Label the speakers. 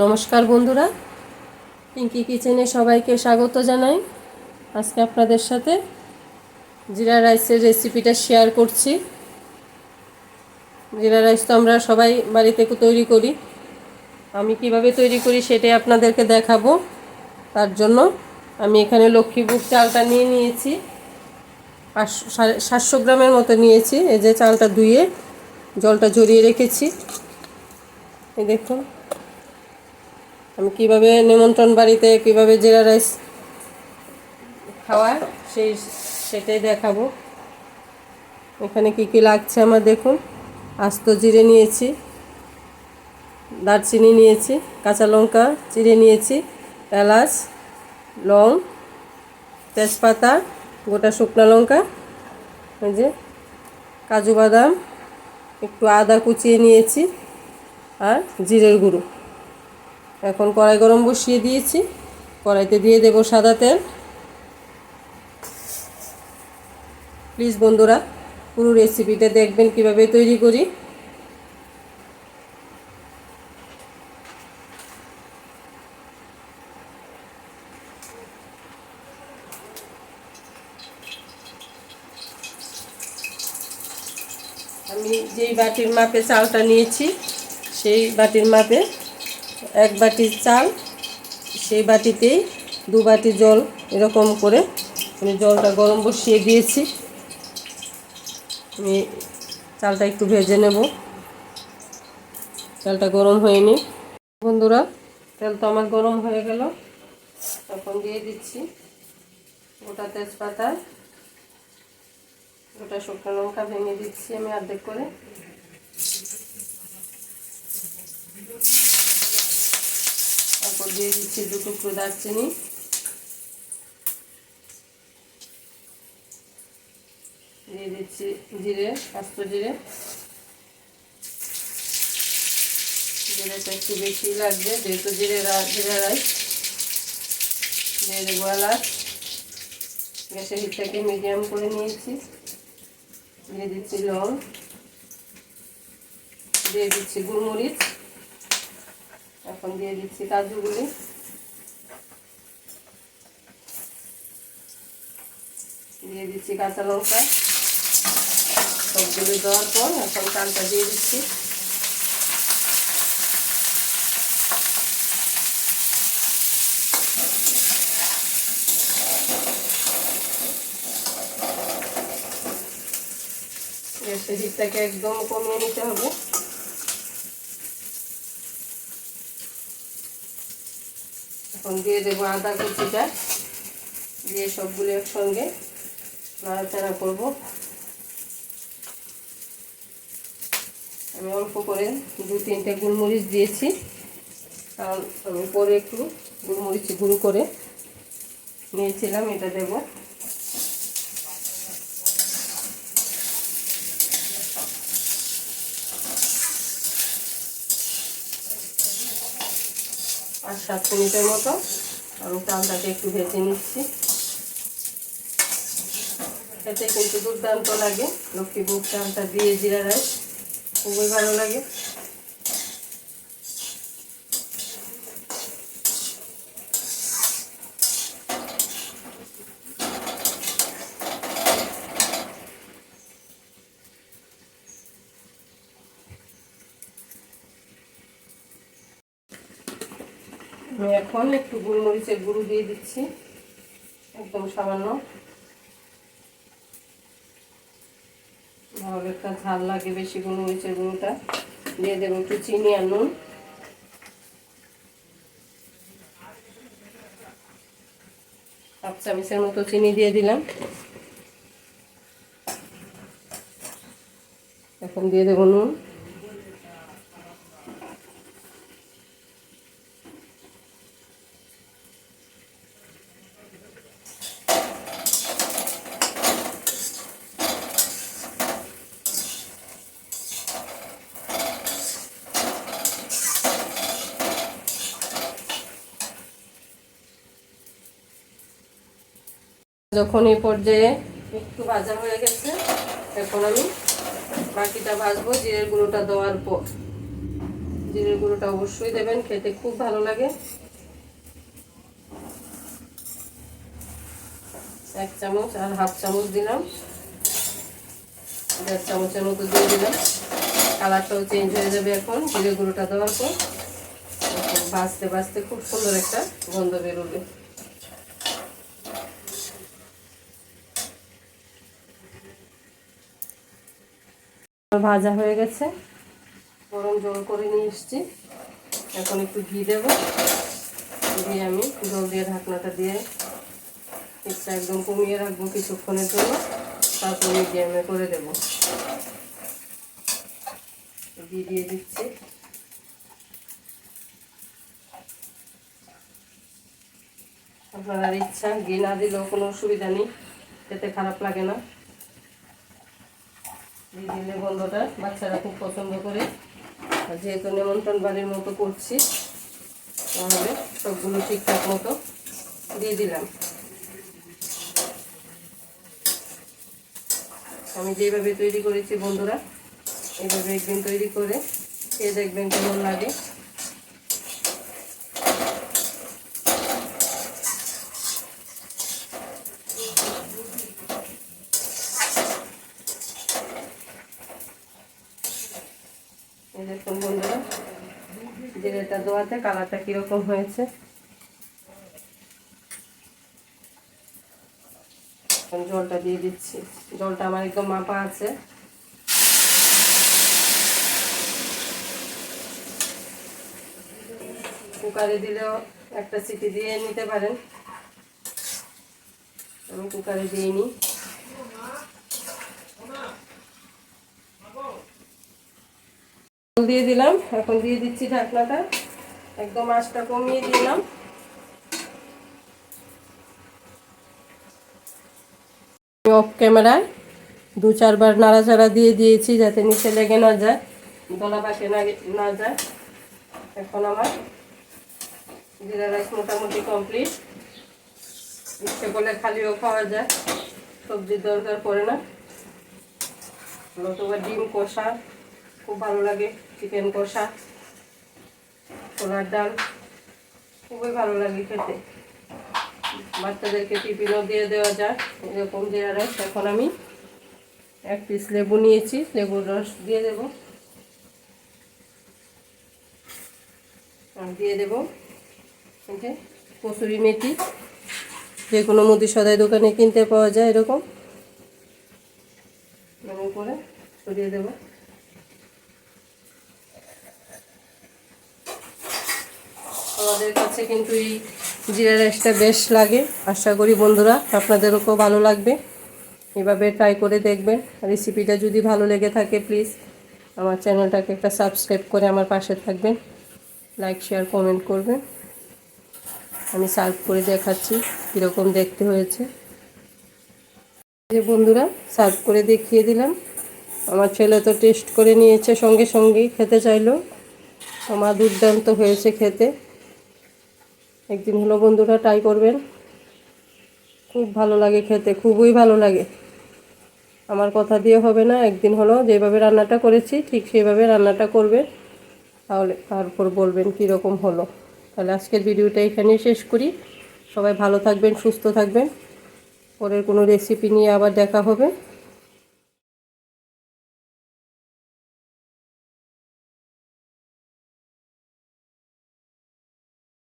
Speaker 1: নমস্কার বন্ধুরা, পিঙ্কি কিচেনে সবাইকে স্বাগত জানাই। আজকে আপনাদের সাথে জিরা রাইসের রেসিপিটা শেয়ার করছি। জিরা রাইস তো আমরা সবাই বাড়িতে তৈরি করি। আমি কিভাবে তৈরি করি সেটাই আপনাদেরকে দেখাবো। তার জন্য আমি এখানে লক্ষ্মীভোগ চালটা নিয়ে নিয়েছি, 700 গ্রামের মতো নিয়েছি। এই যে চালটা ধুয়ে জলটা ঝরিয়ে রেখেছি। এই দেখুন আমি কিভাবে নিমন্ত্রণ বাড়িতে কিভাবে জিরা রাইস খাওয়ার সেটাই দেখাবো। এখানে কি কি লাগছে আমার দেখুন। আস্ত জিরে নিয়েছি, দারচিনি নিয়েছি, কাঁচা লঙ্কা চিড়ে নিয়েছি, এলাচ, লং, তেজপাতা, গোটা শুকনো লঙ্কা, এই যে কাজু বাদাম, একটু আদা কুচিয়ে নিয়েছি আর জিরের গুঁড়ো। এখন কড়াই গরম বসিয়ে দিয়েছি, কড়াইতে দিয়ে দেব সাদা তেল। প্লিজ বন্ধুরা পুরো রেসিপিটা দেখবেন কিভাবে তৈরি করি। আমি যেই বাটির মাপে চালটা নিয়েছি সেই বাটির মাপে 1 বাটি চাল, সেই বাটিতেই 2 বাটি জল, এরকম করে আমি জলটা গরম বসিয়ে দিয়েছি। আমি চালটা একটু ভেজে নেব। চালটা গরম হয়নি বন্ধুরা। তেল তো আমার গরম হয়ে গেল। এখন দিয়ে দিচ্ছি গোটা তেজপাতা, গোটা শুকনো লঙ্কা ভেঙে দিচ্ছি আমি অর্ধেক করে। তারপর দিয়ে দিচ্ছি 2 টুকরো দারচিনি, দিয়ে দিচ্ছি জিরে, আস্ত জিরে। জিরেটা একটু বেশি লাগবে যেহেতু জিরা রাইস। দিয়ে দেবো এলাচ, গ্যাসের হিটটাকে মিডিয়াম করে নিয়েছি। দিয়ে দিচ্ছি লং, দিয়ে দিচ্ছি গোলমরিচ, এখন দিয়ে দিচ্ছি কাজুগুলি, দিয়ে দিচ্ছি কাঁচা লঙ্কা। সবগুলো দেওয়ার পর এখন চালটা দিয়ে দিচ্ছি। গ্যাসের হিটটাকে একদম কমিয়ে নিতে হবে। এখন দিয়ে দেবো আদা কুচিটা, দিয়ে সবগুলো একসঙ্গে নাড়াচাড়া করব। আমি অল্প করে 2-3টে গোলমরিচ দিয়েছি, কারণ আমি পরে একটু গোলমরিচ গুঁড়ো করে নিয়েছিলাম, এটা দেব। আর 7 মিনিটের মতো আমি চালটাকে একটু ভেজে নিচ্ছি। এতে কিন্তু দুর্দান্ত লাগে লক্ষ্মীভোগ চালটা দিয়ে জিরা রাইস, খুবই ভালো লাগে। আমি এখন একটু গোলমরিচের গুঁড়ো দিয়ে দিচ্ছি, একদম সামান্য, ভালো একটা ঝাল লাগে বেশি গোলমরিচের গুঁড়োটা। দিয়ে দেবো একটু চিনি আর নুন। 1 চামচের মতো চিনি দিয়ে দিলাম। এখন দিয়ে দেবো নুন। যখন এই পর্যায়ে একটু ভাজা হয়ে গেছে, এখন আমি বাকিটা ভাজবো জিরের গুঁড়োটা দেওয়ার পর। জিরের গুঁড়োটা অবশ্যই দেবেন, খেতে খুব ভালো লাগে। 1 চামচ আর হাফ চামচ দিলাম, 1.5 চামচের মতো দিয়ে দিলাম। কালারটাও চেঞ্জ হয়ে যাবে এখন জিরে গুঁড়োটা দেওয়ার পর। ভাজতে ভাজতে খুব সুন্দর একটা গন্ধ বেরোবে। ভাজা হয়ে গেছে, গরম জল করে নিয়ে এসেছি। এখন একটু ঘি দেব, দিয়ে আমি জল দিয়ে ঢাকনাটা দিয়ে এটা একদম কমিয়ে রাখবো কিছুক্ষণের জন্য, তারপর মিডিয়ামে করে দেব। ঘি দিয়ে দিচ্ছি। আপনার ইচ্ছা, ঘি না দিলেও কোনো অসুবিধা নেই, খেতে খারাপ লাগে না। ঘি দিলে গন্ধটা বাচ্চারা খুব পছন্দ করে। আর যেহেতু নিমন্ত্রণ বাড়ির মতো করছি, তাহলে সবগুলো ঠিকঠাক মতো দিয়ে দিলাম। আমি যেভাবে তৈরি করেছি বন্ধুরা, এইভাবে একদিন তৈরি করে খেয়ে দেখবেন কেমন লাগে। এই দেখুন বন্ধুরা, জিরেটা দেওয়াতে কালারটা কীরকম হয়েছে। জলটা দিয়ে দিচ্ছি, জলটা আমার একদম মাপা আছে। কুকারে দিলেও একটা সিটি দিয়ে নিতে পারেন, আমি কুকারে দিয়ে নিই। দিয়ে দিলাম, এখন দিয়ে দিচ্ছি ঢাকনাটা, একদম আঁচটা কমিয়ে দিলাম। অফ ক্যামেরায় 2-4 বার নাড়াচাড়া দিয়ে দিয়েছি যাতে নিচে লেগে না যায়, গলা পাকে না যায়। এখন আমার জিরা রাইস মোটামুটি কমপ্লিট। ইচ্ছে করলে খালিও খাওয়া যায়, সবজির দরকার পড়ে না। অথবা ডিম কষা খুব ভালো লাগে, চিকেন কষা, ছোলার ডাল খুবই ভালো লাগে খেতে। বাচ্চাদেরকে টিফিনও দিয়ে দেওয়া যায় এরকম জিরা রাইস। এখন আমি 1 পিস লেবু নিয়েছি, লেবুর রস দিয়ে দেব। আর দিয়ে দেব এই যে কসুরি মেথি, যে কোনো মুদি সদাই দোকানে কিনতে পাওয়া যায় এরকম। এমন করে ছড়িয়ে দেব। আমাদের কাছে কিন্তু এই জিরা রাইসটা বেশ লাগে, আশা করি বন্ধুরা আপনাদেরও ভালো লাগবে। এভাবে ট্রাই করে দেখবেন। রেসিপিটা যদি ভালো লেগে থাকে প্লিজ আমার চ্যানেলটাকে একটা সাবস্ক্রাইব করে আমার পাশে থাকবেন, লাইক শেয়ার কমেন্ট করবেন। আমি সার্ভ করে দেখাচ্ছি কীরকম দেখতে হয়েছে। যে বন্ধুরা সার্ভ করে দেখিয়ে দিলাম। আমার ছেলে তো টেস্ট করে নিয়েছে, সঙ্গে সঙ্গেই খেতে চাইলো। আমার দুর্দান্ত হয়েছে খেতে। একদিন হলো বন্ধুরা ট্রাই করবেন, খুব ভালো লাগে খেতে, খুবই ভালো লাগে। আমার কথা দিয়ে হবে না, একদিন হলো যেভাবে রান্নাটা করেছি ঠিক সেইভাবে রান্নাটা করবেন, তাহলে তারপর বলবেন কীরকম হলো। তাহলে আজকের ভিডিওটা এখানেই শেষ করি। সবাই ভালো থাকবেন, সুস্থ থাকবেন। পরের কোনো রেসিপি নিয়ে আবার দেখা হবে।